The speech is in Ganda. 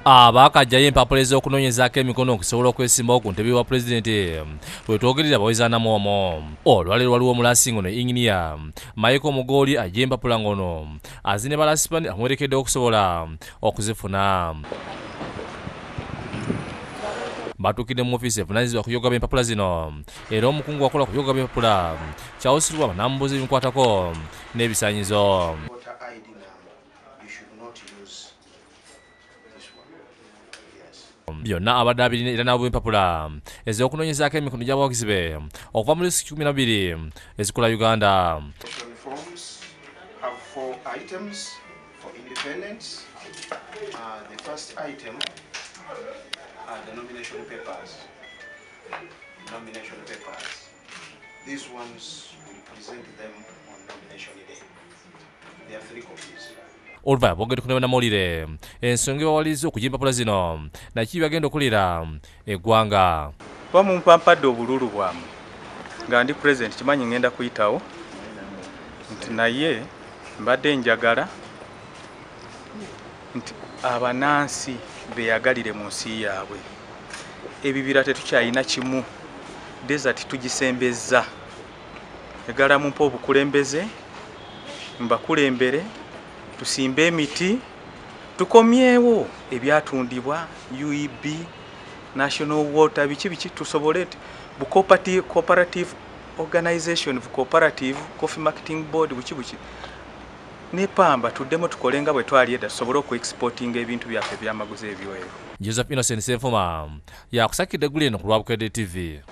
Abaakagyayo empapula ez'okunoonyezaako emikono okusobola okwesimbawo ku ntebe wa pulezidenti wetwogerera bawezaanamu omwo. Olwaleero waliwo omulaasi ngono inginiya Michael Mugoli agye empapula ngono azine balasipani amuwerekedde okusobola okuzifuna. Batuukidde mu ofiisi evunaanyizibwa ku kuyogga empapula zino era omukungu wakola ku kuyogga empapula kyawusirwa n'amubuuza ebimukwatako n'ebisaanyizo. Byonna abadde abirina era n'abuwa empapula ez'okunoonyezaako emikono gy'abawagizi be okuva muri 12 ezikola Uganda. The nomination papers. These ones, we present them on nomination day. There are 3 copies. Oluvannyuma bwongedde ku namawulire ensonga ewawaliza okugya empapula zino naki bagenda okulira eggwanga. Bamumpampadde obululu bwamu nga ndi president kimanyi ngenda kuyitawo nti naye mbadde njagala nti abanansi beyagalire mu nsi yaabwe. Ebibira tetukyalina kimu, desert tugisembezza. Egala mumpa obukulembeze mbakulembere tusimbe emiti tukomyewo ebyatundibwa UEB National Water biki tusobole cooperative organization cooperative coffee marketing board biki nepamba tuddemu tukolenga bwe twali edda tusobole okuexporting ebintu byaffe byamaguzi ebyoyo. Joseph Innocent Senfuma yakusakidde eggulu eno ku lwa Bukedde TV.